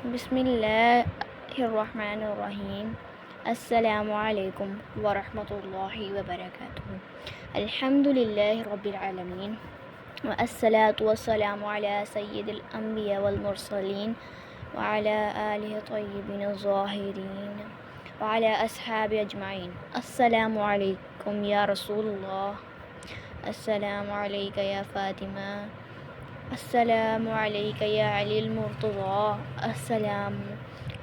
بسم اللہ الرحمن الرحیم۔ السلام علیکم ورحمۃ اللہ وبرکاتہ۔ الحمد للہ رب العالمین والصلاة والسلام علی سید الانبیاء والمرسلین وعلی آلہ الطیبین الطاہرین وعلی اصحاب اجمعین۔ السلام علیکم یا رسول اللہ، السلام علیک یا فاطمہ، السلام علیک یا علی المرتضی، السلام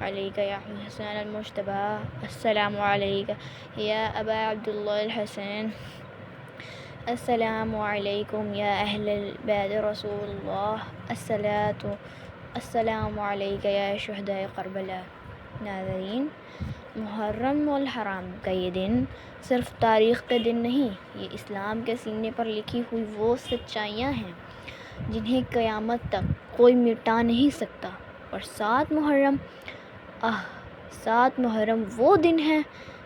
علیک یا حسین المجتبی، السلام علیک یا ابا عبداللہ الحسین، السلام علیکم یا اہل بیت رسول اللہ، السلام علیک یا شہداء کربلا۔ ناظرین، محرم الحرام کا یہ دن صرف تاریخ کا دن نہیں، یہ اسلام کے سینے پر لکھی ہوئی وہ سچائیاں ہیں جنہیں قیامت تک کوئی مٹا نہیں سکتا۔ اور 7 محرم وہ دن ہے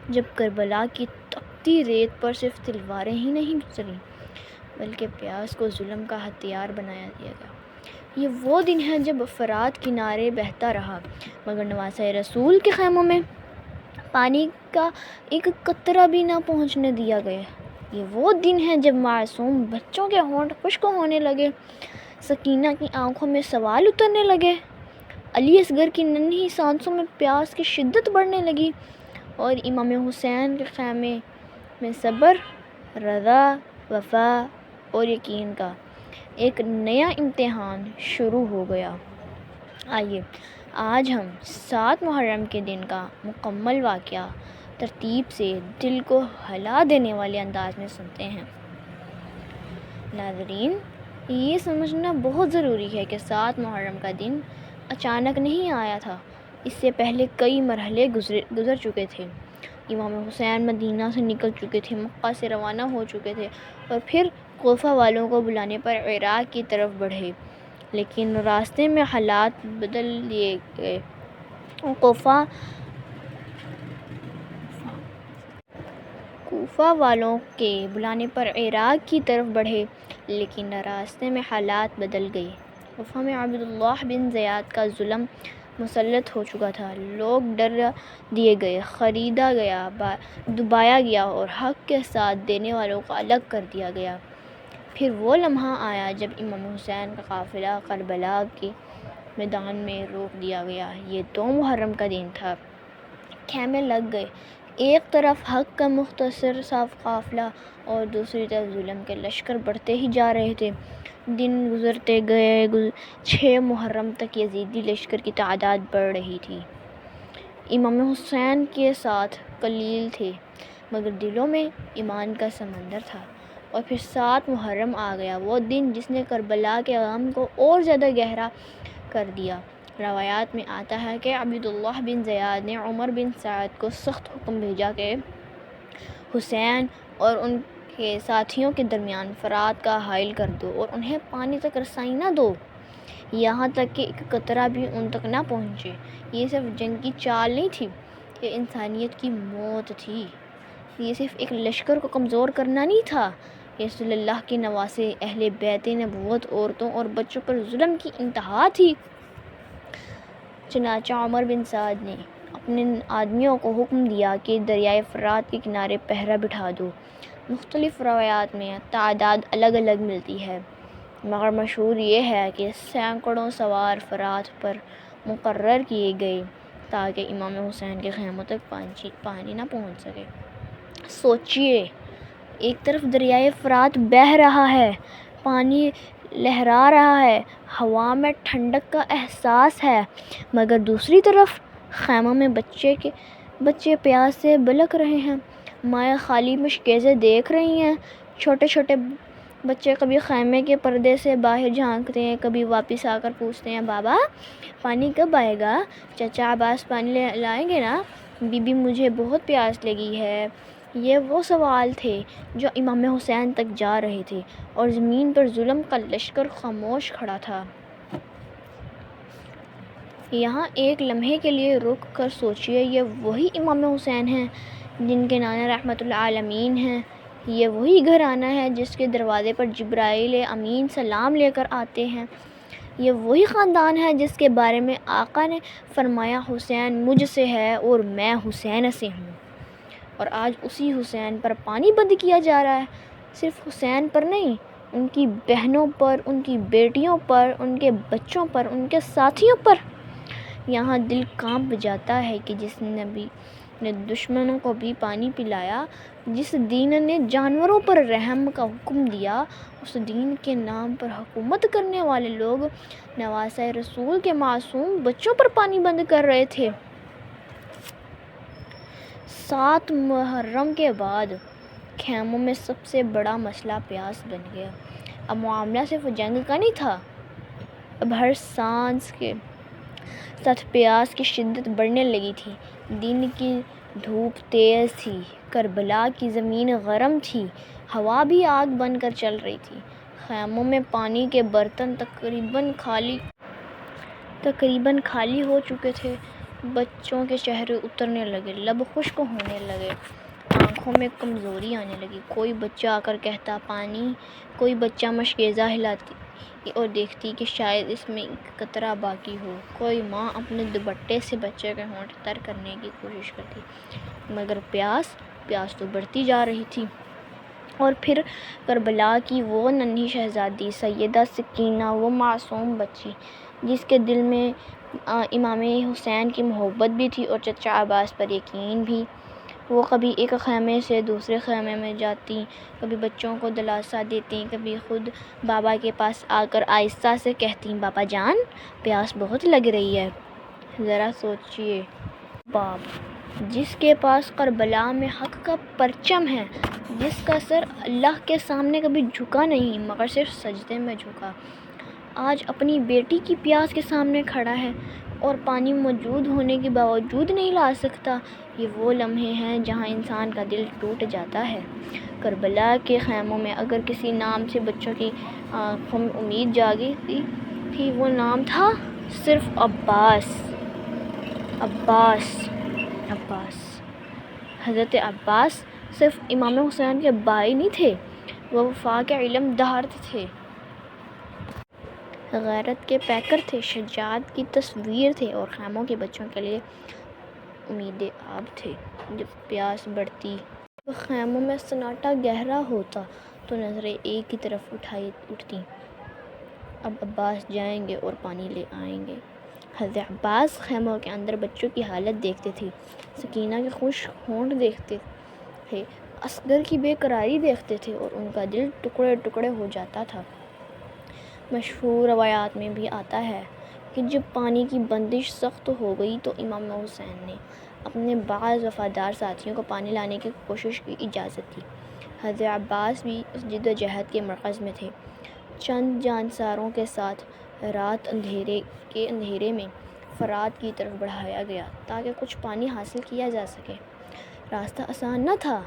جب کربلا کی تپتی ریت پر صرف تلواریں ہی نہیں چلیں بلکہ پیاس کو ظلم کا ہتھیار بنا دیا گیا۔ یہ وہ دن ہے جب فرات کنارے بہتا رہا مگر نواسۂ رسول کے خیموں میں پانی کا ایک قطرہ بھی نہ پہنچنے دیا گیا۔ یہ وہ دن ہے جب معصوم بچوں کے ہونٹ خشک ہونے لگے، سکینہ کی آنکھوں میں سوال اترنے لگے، علی اصغر کی ننھی سانسوں میں پیاس کی شدت بڑھنے لگی، اور امام حسین کے خیمے میں صبر، رضا، وفا اور یقین کا ایک نیا امتحان شروع ہو گیا۔ آئیے آج ہم 7 محرم کے دن کا مکمل واقعہ ترتیب سے دل کو ہلا دینے والے انداز میں سنتے ہیں۔ ناظرین، یہ سمجھنا بہت ضروری ہے کہ 7 محرم کا دن اچانک نہیں آیا تھا۔ اس سے پہلے کئی مرحلے گزر چکے تھے۔ امام حسین مدینہ سے نکل چکے تھے، مکہ سے روانہ ہو چکے تھے اور پھر کوفہ والوں کو بلانے پر عراق کی طرف بڑھے، لیکن راستے میں حالات بدل دیے گئے۔ کوفہ والوں کے بلانے پر عراق کی طرف بڑھے لیکن راستے میں حالات بدل گئے۔ کوفہ میں عبداللہ بن زیاد کا ظلم مسلط ہو چکا تھا۔ لوگ ڈرا دیے گئے، خریدا گیا، دبایا گیا اور حق کے ساتھ دینے والوں کو الگ کر دیا گیا۔ پھر وہ لمحہ آیا جب امام حسین کا قافلہ کربلا کے میدان میں روک دیا گیا۔ یہ 2 محرم کا دن تھا۔ خیمے لگ گئے، ایک طرف حق کا مختصر سا قافلہ اور دوسری طرف ظلم کے لشکر بڑھتے ہی جا رہے تھے۔ دن گزرتے گئے، 6 محرم تک یزیدی لشکر کی تعداد بڑھ رہی تھی۔ امام حسین کے ساتھ قلیل تھے مگر دلوں میں ایمان کا سمندر تھا۔ اور پھر 7 محرم آ گیا، وہ دن جس نے کربلا کے غم کو اور زیادہ گہرا کر دیا۔ روایات میں آتا ہے کہ عبداللہ بن زیاد نے عمر بن سعد کو سخت حکم بھیجا کہ حسین اور ان کے ساتھیوں کے درمیان فرات کا حائل کر دو اور انہیں پانی تک رسائی نہ دو، یہاں تک کہ ایک قطرہ بھی ان تک نہ پہنچے۔ یہ صرف جنگ کی چال نہیں تھی، یہ انسانیت کی موت تھی۔ یہ صرف ایک لشکر کو کمزور کرنا نہیں تھا، یہ رسول اللہ کے نواسے اہل بیت نبوت، عورتوں اور بچوں پر ظلم کی انتہا تھی۔ چنانچہ عمر بن سعد نے اپنے آدمیوں کو حکم دیا کہ دریائے فرات کے کنارے پہرہ بٹھا دو۔ مختلف روایات میں تعداد الگ الگ ملتی ہے مگر مشہور یہ ہے کہ سینکڑوں سوار فرات پر مقرر کیے گئے تاکہ امام حسین کے خیموں تک پانی نہ پہنچ سکے۔ سوچئے، ایک طرف دریائے فرات بہہ رہا ہے، پانی لہرا رہا ہے، ہوا میں ٹھنڈک کا احساس ہے، مگر دوسری طرف خیموں میں بچے پیاس سے بلک رہے ہیں، مائیں خالی مشکیزیں دیکھ رہی ہیں۔ چھوٹے چھوٹے بچے کبھی خیمے کے پردے سے باہر جھانکتے ہیں، کبھی واپس آ کر پوچھتے ہیں، بابا پانی کب آئے گا؟ چچا عباس پانی لائیں گے نا؟ بی بی مجھے بہت پیاس لگی ہے۔ یہ وہ سوال تھے جو امام حسین تک جا رہے تھے اور زمین پر ظلم کا لشکر خاموش کھڑا تھا۔ یہاں ایک لمحے کے لیے رک کر سوچئے، یہ وہی امام حسین ہیں جن کے نانا رحمت العالمین ہیں، یہ وہی گھرانہ ہے جس کے دروازے پر جبرائیل امین سلام لے کر آتے ہیں، یہ وہی خاندان ہے جس کے بارے میں آقا نے فرمایا حسین مجھ سے ہے اور میں حسین سے ہوں، اور آج اسی حسین پر پانی بند کیا جا رہا ہے۔ صرف حسین پر نہیں، ان کی بہنوں پر، ان کی بیٹیوں پر، ان کے بچوں پر، ان کے ساتھیوں پر۔ یہاں دل کانپ جاتا ہے کہ جس نبی نے دشمنوں کو بھی پانی پلایا، جس دین نے جانوروں پر رحم کا حکم دیا، اس دین کے نام پر حکومت کرنے والے لوگ نواسۂ رسول کے معصوم بچوں پر پانی بند کر رہے تھے۔ 7 محرم کے بعد خیموں میں سب سے بڑا مسئلہ پیاس بن گیا۔ اب معاملہ صرف جنگ کا نہیں تھا، اب ہر سانس کے ساتھ پیاس کی شدت بڑھنے لگی تھی۔ دن کی دھوپ تیز تھی، کربلا کی زمین گرم تھی، ہوا بھی آگ بن کر چل رہی تھی۔ خیموں میں پانی کے برتن تقریباً خالی ہو چکے تھے۔ بچوں کے چہرے اترنے لگے، لب خشک ہونے لگے، آنکھوں میں کمزوری آنے لگی۔ کوئی بچہ آ کر کہتا پانی، کوئی بچہ مشکیزہ ہلاتی اور دیکھتی کہ شاید اس میں ایک قطرہ باقی ہو۔ کوئی ماں اپنے دوپٹے سے بچے کے ہونٹ تر کرنے کی کوشش کرتی، مگر پیاس تو بڑھتی جا رہی تھی۔ اور پھر کربلا کی وہ ننھی شہزادی سیدہ سکینہ، وہ معصوم بچی جس کے دل میں امام حسین کی محبت بھی تھی اور چچا عباس پر یقین بھی۔ وہ کبھی ایک خیمے سے دوسرے خیمے میں جاتی، کبھی بچوں کو دلاسا دیتی، کبھی خود بابا کے پاس آ کر آہستہ سے کہتی بابا جان پیاس بہت لگ رہی ہے۔ ذرا سوچئے، باپ جس کے پاس کربلا میں حق کا پرچم ہے، جس کا سر اللہ کے سامنے کبھی جھکا نہیں مگر صرف سجدے میں جھکا، آج اپنی بیٹی کی پیاس کے سامنے کھڑا ہے اور پانی موجود ہونے کے باوجود نہیں لا سکتا۔ یہ وہ لمحے ہیں جہاں انسان کا دل ٹوٹ جاتا ہے۔ کربلا کے خیموں میں اگر کسی نام سے بچوں کی آنکھوں میں امید جاگی تھی، وہ نام تھا صرف عباس۔ حضرت عباس صرف امام حسین کے بھائی نہیں تھے، وہ وفا کے علم دار تھے، غیرت کے پیکر تھے، شجاعت کی تصویر تھے اور خیموں کے بچوں کے لیے امید آب تھے۔ جب پیاس بڑھتی تو خیموں میں سناٹا گہرا ہوتا تو نظریں ایک ہی طرف اٹھتیں، اب عباس جائیں گے اور پانی لے آئیں گے۔ حضرت عباس خیموں کے اندر بچوں کی حالت دیکھتے تھے، سکینہ کے خشک ہونٹ دیکھتے تھے، اصغر کی بے قراری دیکھتے تھے اور ان کا دل ٹکڑے ٹکڑے ہو جاتا تھا۔ مشہور روایات میں بھی آتا ہے کہ جب پانی کی بندش سخت ہو گئی تو امام حسین نے اپنے بعض وفادار ساتھیوں کو پانی لانے کی کوشش کی اجازت دی۔ حضرت عباس بھی اس جدوجہد کے مرکز میں تھے۔ چند جانساروں کے ساتھ رات اندھیرے میں فرات کی طرف بڑھایا گیا تاکہ کچھ پانی حاصل کیا جا سکے۔ راستہ آسان نہ تھا،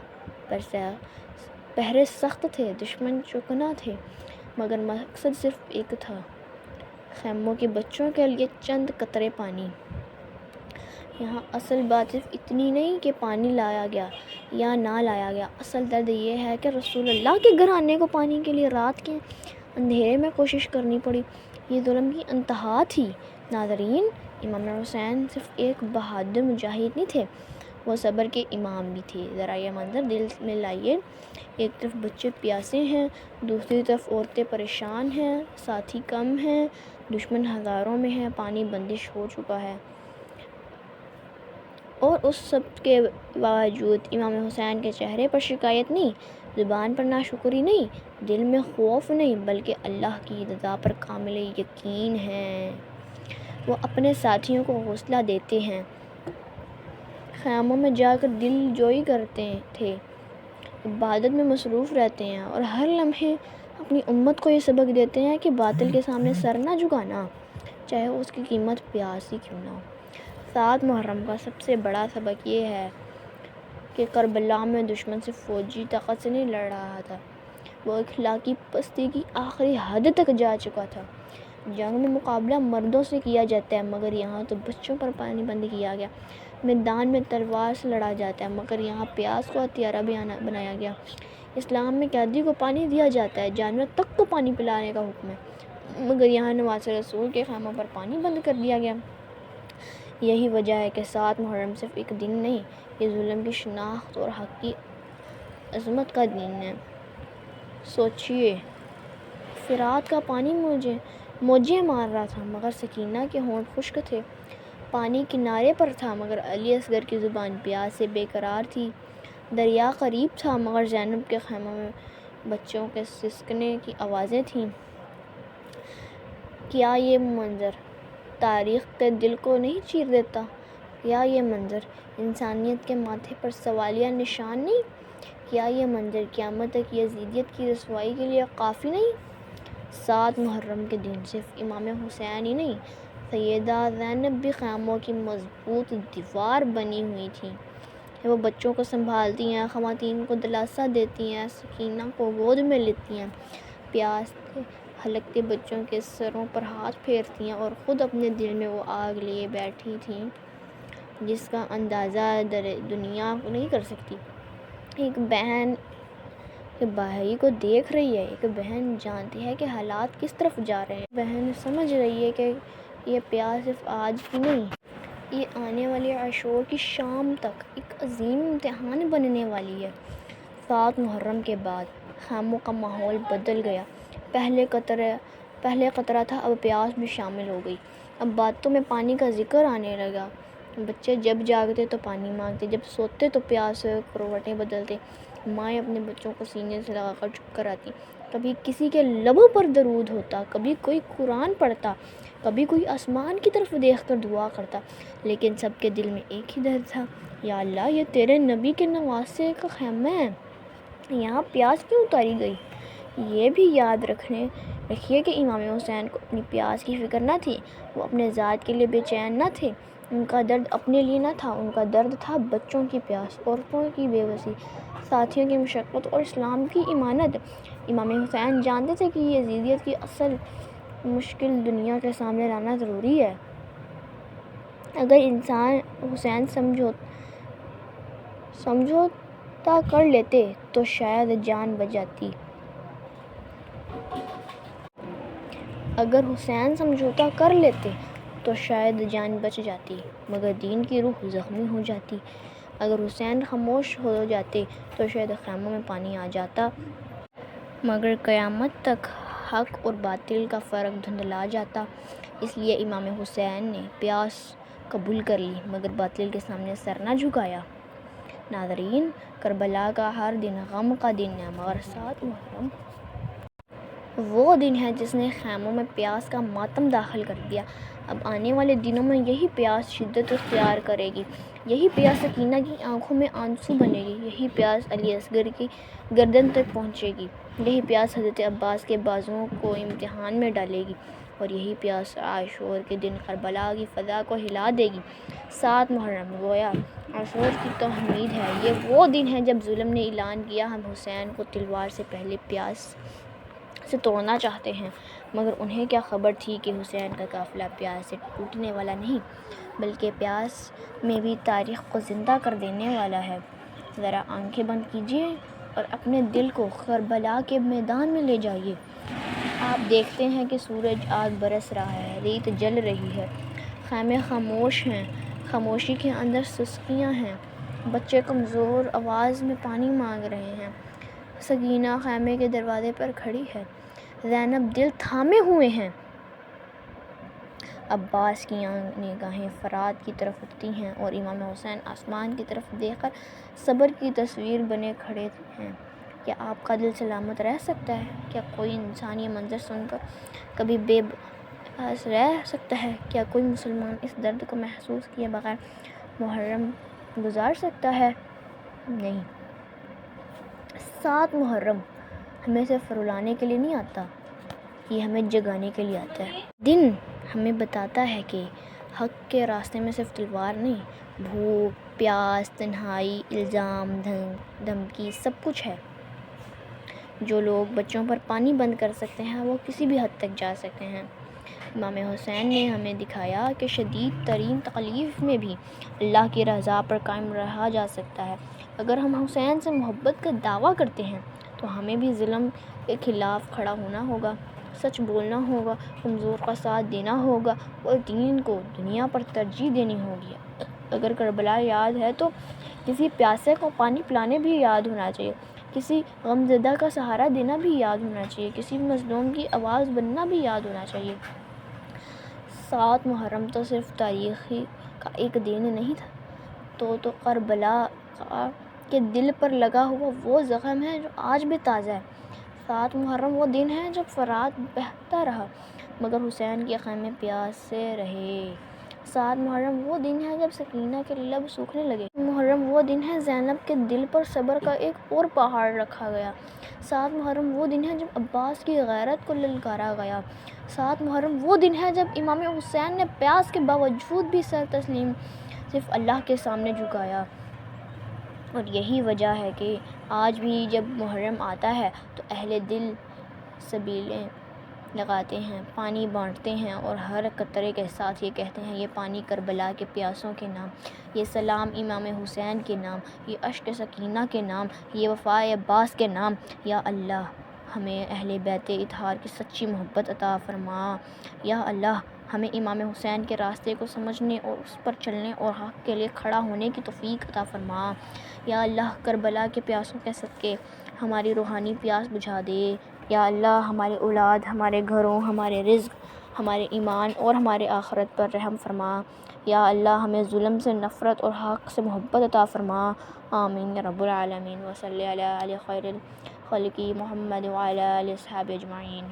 پہرے سخت تھے، دشمن چوکنا تھے، مگر مقصد صرف ایک تھا، خیموں کے بچوں کے لیے چند قطرے پانی۔ یہاں اصل بات صرف اتنی نہیں کہ پانی لایا گیا یا نہ لایا گیا، اصل درد یہ ہے کہ رسول اللہ کے گھر آنے کو پانی کے لیے رات کے اندھیرے میں کوشش کرنی پڑی۔ یہ ظلم کی انتہا تھی۔ ناظرین، امام حسین صرف ایک بہادر مجاہد نہیں تھے، وہ صبر کے امام بھی تھے۔ ذرا یہ منظر دل میں لائیے، ایک طرف بچے پیاسے ہیں، دوسری طرف عورتیں پریشان ہیں، ساتھی کم ہیں، دشمن ہزاروں میں ہے، پانی بندش ہو چکا ہے، اور اس سب کے باوجود امام حسین کے چہرے پر شکایت نہیں، زبان پر ناشکری نہیں، دل میں خوف نہیں، بلکہ اللہ کی رضا پر کامل یقین ہے۔ وہ اپنے ساتھیوں کو حوصلہ دیتے ہیں، خیموں میں جا کر دل جوئی کرتے تھے، عبادت میں مصروف رہتے ہیں اور ہر لمحے اپنی امت کو یہ سبق دیتے ہیں کہ باطل کے سامنے سر نہ جھکانا، چاہے اس کی قیمت پیاس ہی کیوں نہ ہو۔ 7 محرم کا سب سے بڑا سبق یہ ہے کہ کربلا میں دشمن سے فوجی طاقت سے نہیں لڑ رہا تھا، وہ اخلاقی پستی کی آخری حد تک جا چکا تھا۔ جنگ میں مقابلہ مردوں سے کیا جاتا ہے، مگر یہاں تو بچوں پر پانی بند کیا گیا۔ میدان میں تلوار سے لڑا جاتا ہے، مگر یہاں پیاس کو ہتھیار بنایا گیا۔ اسلام میں قیدی کو پانی دیا جاتا ہے، جانور تک کو پانی پلانے کا حکم ہے، مگر یہاں نواز رسول کے خیموں پر پانی بند کر دیا گیا۔ یہی وجہ ہے کہ 7 محرم صرف ایک دن نہیں، یہ ظلم کی شناخت اور حق کی عظمت کا دن ہے۔ سوچئے، فرات کا پانی موجیں مار رہا تھا مگر سکینہ کے ہونٹ خشک تھے۔ پانی کنارے پر تھا مگر علی اصغر کی زبان پیاس سے بے قرار تھی۔ دریا قریب تھا مگر زینب کے خیموں میں بچوں کے سسکنے کی آوازیں تھیں۔ کیا یہ منظر تاریخ کے دل کو نہیں چیر دیتا؟ کیا یہ منظر انسانیت کے ماتھے پر سوالیہ نشان نہیں؟ کیا یہ منظر قیامت تک یزیدیت کی رسوائی کے لیے کافی نہیں؟ 7 محرم کے دن صرف امام حسین ہی نہیں، سیدہ زینب بھی خیموں کی مضبوط دیوار بنی ہوئی تھیں۔ وہ بچوں کو سنبھالتی ہیں، خواتین کو دلاسا دیتی ہیں، سکینہ کو گود میں لیتی ہیں، پیاس سے ہلکتے بچوں کے سروں پر ہاتھ پھیرتی ہیں، اور خود اپنے دل میں وہ آگ لیے بیٹھی تھیں جس کا اندازہ دنیا نہیں کر سکتی۔ ایک بہن ایک بھائی کو دیکھ رہی ہے، ایک بہن جانتی ہے کہ حالات کس طرف جا رہے ہیں۔ بہن سمجھ رہی ہے کہ یہ پیاس صرف آج کی نہیں، یہ آنے والے عاشور کی شام تک ایک عظیم امتحان بننے والی ہے۔ 7 محرم کے بعد خیموں کا ماحول بدل گیا۔ پہلے قطرہ تھا، اب پیاس بھی شامل ہو گئی۔ اب باتوں میں پانی کا ذکر آنے لگا۔ بچے جب جاگتے تو پانی مانگتے، جب سوتے تو پیاس سے کروٹیں بدلتے۔ مائیں اپنے بچوں کو سینے سے لگا کر چپ کراتی۔ کبھی کسی کے لبوں پر درود ہوتا، کبھی کوئی قرآن پڑھتا، کبھی کوئی آسمان کی طرف دیکھ کر دعا کرتا، لیکن سب کے دل میں ایک ہی درد تھا: یا اللہ، یہ تیرے نبی کے نواسے کا خیمہ ہے، یہاں پیاس کیوں اتاری گئی؟ یہ بھی یاد رکھیے کہ امام حسین کو اپنی پیاس کی فکر نہ تھی، وہ اپنے ذات کے لیے بے چین نہ تھے۔ ان کا درد اپنے لیے نہ تھا، ان کا درد تھا بچوں کی پیاس، عورتوں کی بے بسی، ساتھیوں کی مشقت اور اسلام کی امانت۔ امام حسین جانتے تھے کہ یزیدیت کی اصل مشکل دنیا کے سامنے لانا ضروری ہے۔ اگر حسین سمجھوتا کر لیتے تو شاید جان بچ جاتی۔ اگر حسین سمجھوتا کر لیتے تو شاید جان بچ جاتی، مگر دین کی روح زخمی ہو جاتی۔ اگر حسین خاموش ہو جاتے تو شاید خیموں میں پانی آ جاتا، مگر قیامت تک حق اور باطل کا فرق دھندلا جاتا۔ اس لیے امام حسین نے پیاس قبول کر لی مگر باطل کے سامنے سر نہ جھکایا۔ ناظرین، کربلا کا ہر دن غم کا دن ہے، مگر 7 محرم وہ دن ہے جس نے خیموں میں پیاس کا ماتم داخل کر دیا۔ اب آنے والے دنوں میں یہی پیاس شدت اختیار کرے گی، یہی پیاس سکینہ کی آنکھوں میں آنسو بنے گی، یہی پیاس علی اصغر کی گردن تک پہنچے گی، یہی پیاس حضرت عباس کے بازوؤں کو امتحان میں ڈالے گی، اور یہی پیاس عاشور کے دن کربلا کی فضا کو ہلا دے گی۔ 7 محرم گویا عاشور کی تحمید ہے۔ یہ وہ دن ہے جب ظلم نے اعلان کیا: ہم حسین کو تلوار سے پہلے پیاس سے توڑنا چاہتے ہیں۔ مگر انہیں کیا خبر تھی کہ حسین کا قافلہ پیاس سے ٹوٹنے والا نہیں، بلکہ پیاس میں بھی تاریخ کو زندہ کر دینے والا ہے۔ ذرا آنکھیں بند کیجیے اور اپنے دل کو کربلا کے میدان میں لے جائیے۔ آپ دیکھتے ہیں کہ سورج آگ برس رہا ہے، ریت جل رہی ہے، خیمے خاموش ہیں، خاموشی کے اندر سسکیاں ہیں، بچے کمزور آواز میں پانی مانگ رہے ہیں۔ سکینہ خیمے کے دروازے پر کھڑی ہے، زینب دل تھامے ہوئے ہیں۔ عباس کی نگاہیں فرات کی طرف اٹھتی ہیں اور امام حسین آسمان کی طرف دیکھ کر صبر کی تصویر بنے کھڑے ہیں۔ کیا آپ کا دل سلامت رہ سکتا ہے؟ کیا کوئی انسان یہ منظر سن کر کبھی بے بس رہ سکتا ہے؟ کیا کوئی مسلمان اس درد کو محسوس کیے بغیر محرم گزار سکتا ہے؟ نہیں۔ 7 محرم ہمیں صرف رلانے کے لیے نہیں آتا، یہ ہمیں جگانے کے لیے آتا ہے۔ دن ہمیں بتاتا ہے کہ حق کے راستے میں صرف تلوار نہیں، بھوک، پیاس، تنہائی، الزام، دھمکی، سب کچھ ہے۔ جو لوگ بچوں پر پانی بند کر سکتے ہیں وہ کسی بھی حد تک جا سکتے ہیں۔ امام حسین نے ہمیں دکھایا کہ شدید ترین تکلیف میں بھی اللہ کی رضا پر قائم رہا جا سکتا ہے۔ اگر ہم حسین سے محبت کا دعویٰ کرتے ہیں تو ہمیں بھی ظلم کے خلاف کھڑا ہونا ہوگا۔ سچ بولنا ہوگا، کمزور کا ساتھ دینا ہوگا اور دین کو دنیا پر ترجیح دینی ہوگی۔ اگر کربلا یاد ہے تو کسی پیاسے کو پانی پلانے بھی یاد ہونا چاہیے، کسی غمزدہ کا سہارا دینا بھی یاد ہونا چاہیے، کسی مظلوم کی آواز بننا بھی یاد ہونا چاہیے۔ 7 محرم تو صرف تاریخی کا ایک دن نہیں تھا، تو کربلا کے دل پر لگا ہوا وہ زخم ہے جو آج بھی تازہ ہے۔ 7 محرم وہ دن ہے جب فرات بہتا رہا مگر حسین کے خیمے پیاسے رہے۔ 7 محرم وہ دن ہے جب سکینہ کے لب سوکھنے لگے۔ محرم وہ دن ہے زینب کے دل پر صبر کا ایک اور پہاڑ رکھا گیا۔ 7 محرم وہ دن ہے جب عباس کی غیرت کو للکارا گیا۔ 7 محرم وہ دن ہے جب امام حسین نے پیاس کے باوجود بھی سر تسلیم صرف اللہ کے سامنے جھکایا۔ اور یہی وجہ ہے کہ آج بھی جب محرم آتا ہے تو اہل دل سبیلیں لگاتے ہیں، پانی بانٹتے ہیں اور ہر قطرے کے ساتھ یہ کہتے ہیں، یہ پانی کربلا کے پیاسوں کے نام، یہ سلام امام حسین کے نام، یہ اشک سکینہ کے نام، یہ وفائے عباس کے نام۔ یا اللہ ہمیں اہل بیت اطہار کی سچی محبت عطا فرما۔ یا اللہ ہمیں امام حسین کے راستے کو سمجھنے اور اس پر چلنے اور حق کے لیے کھڑا ہونے کی توفیق عطا فرما۔ یا اللہ کربلا کے پیاسوں کے صدقے ہماری روحانی پیاس بجھا دے۔ یا اللہ ہماری اولاد، ہمارے گھروں، ہمارے رزق، ہمارے ایمان اور ہمارے آخرت پر رحم فرما۔ یا اللہ ہمیں ظلم سے نفرت اور حق سے محبت عطا فرما۔ آمین یا رب العالمین۔ وصلی علی خیر الخلق محمد وعلی آلہ وصحبہ اجمعین۔